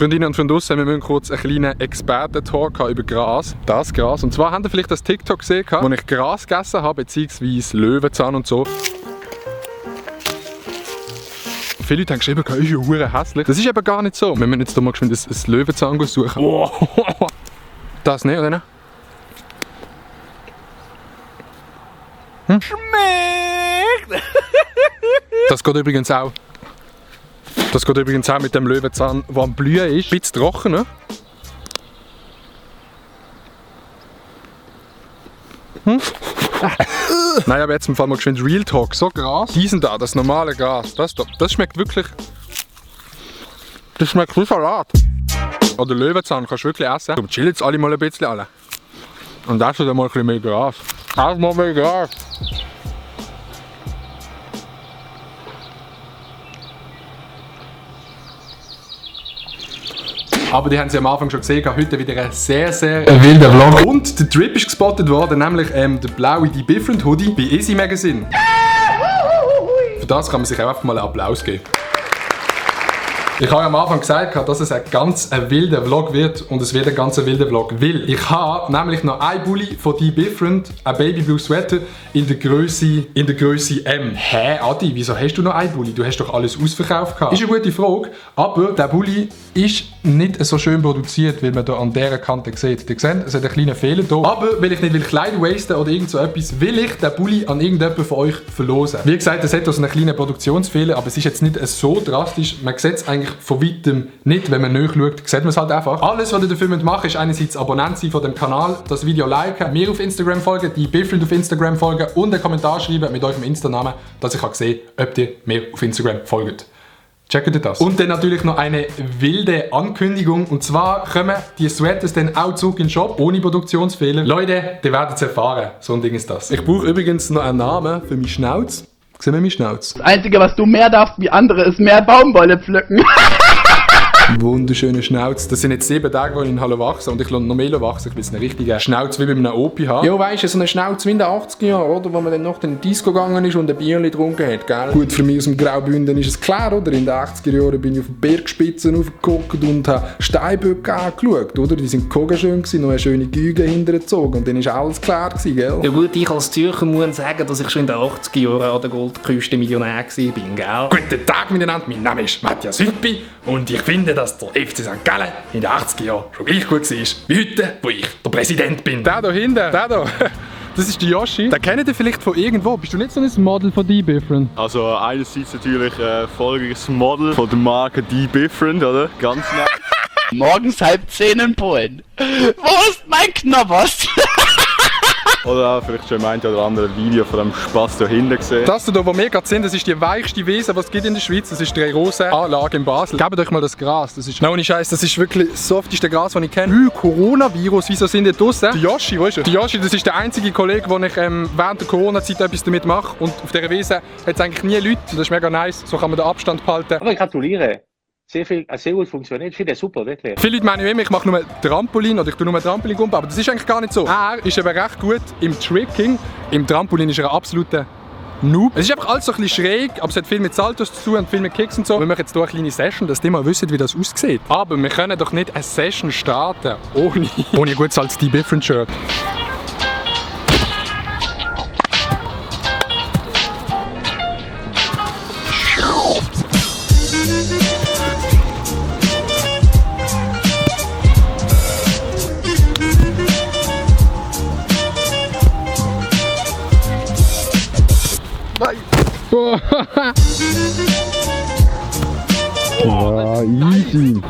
Freundinnen und Freunde draussen, wir müssen kurz einen kleinen Experten-Talk über Gras. Das Gras. Und zwar habt ihr vielleicht das TikTok gesehen, wo ich Gras gegessen habe, beziehungsweise Löwenzahn und so. Viele Leute haben geschrieben, das ist ja verdammt hässlich. Das ist eben gar nicht so. Wir müssen jetzt hier mal ein Löwenzahn suchen. Oh. Das nicht, oder? Schmeckt! Das geht übrigens auch. Das geht übrigens auch mit dem Löwenzahn, der am Blühen ist. Ein bisschen trocken, ne? Nein, aber jetzt im Fall mal geschwind Real Talk. So Gras. Diesen da, das normale Gras. Das schmeckt wirklich. Das schmeckt wie Salat. Oder Löwenzahn kannst du wirklich essen. Du chillen jetzt alle mal ein bisschen alle. Und essen dann mal ein bisschen mehr Gras. Mal mehr Gras. Aber die haben sie am Anfang schon gesehen, heute wieder ein sehr wilder Vlog. Und der Trip ist gespottet worden, nämlich der blaue Die Different Hoodie bei Easy Magazine. Für das kann man sich auch einfach mal einen Applaus geben. Ich habe am Anfang gesagt, dass es ein ganz wilder Vlog wird und es wird ein ganz wilder Vlog, weil ich habe nämlich noch ein Bulli von Die Different, ein Baby Blue Sweater in der Größe M. Hä, Adi, wieso hast du noch ein Bulli? Du hast doch alles ausverkauft gehabt. Ist eine gute Frage, aber der Bulli ist nicht so schön produziert, wie man hier an dieser Kante sieht. Ihr seht, es hat einen kleinen Fehler hier. Aber weil ich nicht Kleider wasten oder irgend so etwas, will ich den Bulli an irgendjemanden von euch verlosen. Wie gesagt, es hat also einen kleinen Produktionsfehler, aber es ist jetzt nicht so drastisch. Man sieht es eigentlich von weitem nicht, wenn man nachschaut, sieht man es halt einfach. Alles, was ihr dafür machen müsst, ist einerseits Abonnent sein von dem Kanal, das Video liken, mir auf Instagram folgen, die Different auf Instagram folgen und einen Kommentar schreiben mit eurem Insta-Namen, dass ich sehen kann, ob ihr mir auf Instagram folgt. Checkt ihr das? Und dann natürlich noch eine wilde Ankündigung. Und zwar kommen die Sweaters dann auch zurück in den Shop, ohne Produktionsfehler. Leute, die werden es erfahren. So ein Ding ist das. Ich brauche übrigens noch einen Namen für meine Schnauz. Sehen wir meine Schnauz? Das Einzige, was du mehr darfst wie andere, ist mehr Baumwolle pflücken. Wunderschöne Schnauz. Das sind jetzt 7 Tage, wo ich in Halle wachse und ich lasse noch mehr wachsen. Ich will eine richtige Schnauz wie bei einem Opi haben. Ja, weißt du, so eine Schnauz wie in den 80er Jahren, oder? Wo man dann noch in den Disco gegangen ist und ein Bierchen getrunken hat, gell? Gut, für mich aus dem Graubünden ist es klar, oder? In den 80er Jahren bin ich auf die Bergspitzen aufgeguckt und habe Steinböcke angeschaut, oder? Die sind kogenschön gewesen, noch eine schöne Güge hintergezogen und dann war alles klar gewesen, gell? Ja gut, ich als Zürcher muss sagen, dass ich schon in den 80er Jahren an der Goldküste Millionär war, gell? Guten Tag miteinander, mein Name ist Matthias Hüppi und ich finde, dass der FC St. Gallen in den 80er Jahren schon gleich gut war wie heute, wo ich der Präsident bin. Der da hinten, der da. Das ist der Yoshi. Den kennt ihr vielleicht von irgendwo. Bist du nicht so ein Model von Die Different? Also einerseits natürlich folgendes Model von der Marke Die Different, oder? Ganz nice. Morgens 9:30 in Polen. Wo ist mein Knoppers? Oder auch vielleicht schon im einen oder anderen Video von dem Spaß da hinten gesehen. Das hier, wo wir gerade sind, das ist die weichste Wiese, die es gibt in der Schweiz. Das ist die Rose-Anlage in Basel. Gebt euch mal das Gras. Das ist, ohne Scheiß, das ist wirklich das softeste Gras, das ich kenne. Coronavirus, wieso sind die draussen? Der Yoshi, wo ist er? Der Yoshi, das ist der einzige Kollege, wo ich während der Corona-Zeit etwas damit mache. Und auf dieser Wiese hat es eigentlich nie Leute. Das ist mega nice. So kann man den Abstand behalten. Aber ich gratuliere. Sehr gut funktioniert. Ich finde das super, wirklich. Viele Leute meinen immer, ich mache nur Trampolin oder ich tue nur Trampolin kumpen, aber das ist eigentlich gar nicht so. Er ist aber recht gut im Tricking. Im Trampolin ist er ein absoluter Noob. Es ist einfach alles so ein bisschen schräg, aber es hat viel mit Saltos zu tun und viel mit Kicks und so. Wir machen jetzt hier eine kleine Session, dass ihr mal wisst, wie das aussieht. Aber wir können doch nicht eine Session starten ohne ein gutes als Die Different Shirt. Wow, easy.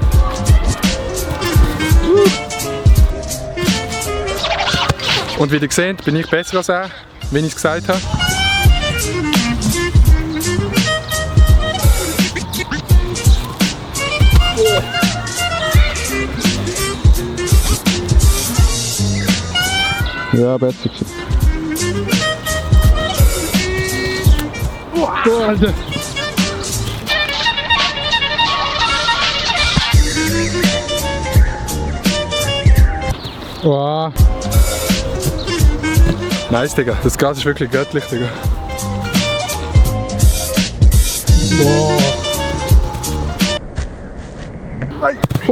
Und wie ihr seht, bin ich besser als er, wenn ich es gesagt habe. Ja, besser gesagt. Oh, Alter. Wow. Nice, Digga. Das Gas ist wirklich göttlich, Digga. Wow.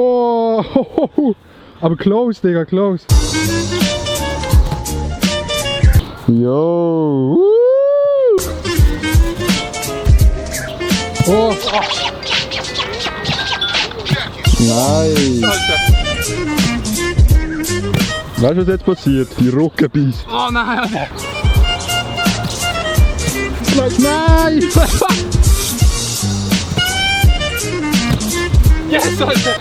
Oh, aber close, Digga, close. Yo. Oh. Nice. Weißt du, was jetzt passiert? Die Rocke beißt. Oh nein, Alter. Nein! Yes, Alter.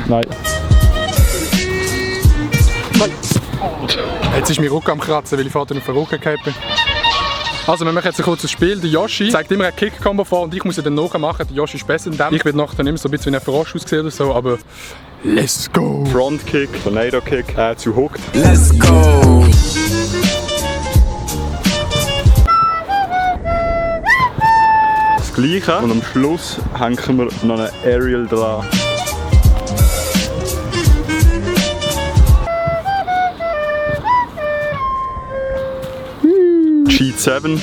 Nein. Jetzt ist mein Rücken am Kratzen, weil ich vorher auf den Rücken gehabt bin. Also, wir machen jetzt ein kurzes Spiel. Der Yoshi zeigt immer ein Kick-Combo vor und ich muss ihn dann nachmachen. Der Yoshi ist besser in dem. Ich werde nachher immer so ein bisschen wie ein Frosch aussehen oder so, aber let's go! Front Kick, Tornado Kick, zu Hooked. Let's go! Das Gleiche und am Schluss hängen wir noch einen Aerial dran. Cheat 7.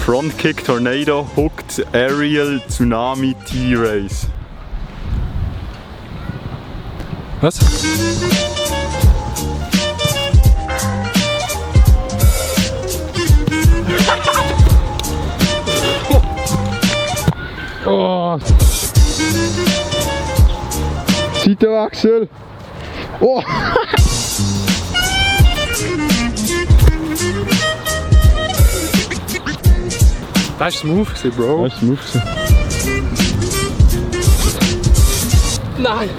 Front Kick, Tornado, Hooked, Aerial, Tsunami, T-Race. Was? Oh! Seitenwechsel! Oh! Das ist smooth, Bro. Das ist smooth. Nein.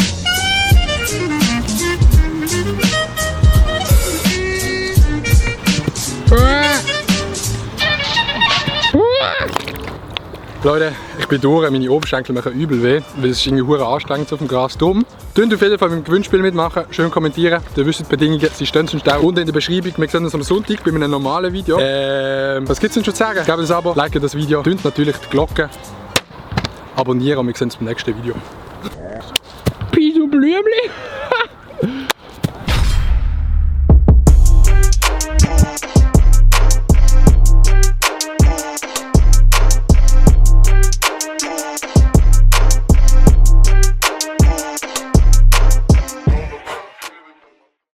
Leute, ich bin durch, meine Oberschenkel machen übel weh, weil es ist irgendwie hure anstrengend auf dem Gras. Dumm. Könnt auf jeden Fall beim Gewinnspiel mitmachen, schön kommentieren. Ihr wisst die Bedingungen, sie stehen sonst auch unten in der Beschreibung. Wir sehen uns am Sonntag bei einem normalen Video. Was gibt es denn schon zu sagen? Gebt ein Abo, like das Video, tönt natürlich die Glocke, abonnieren und wir sehen uns beim nächsten Video. Piso Blümli.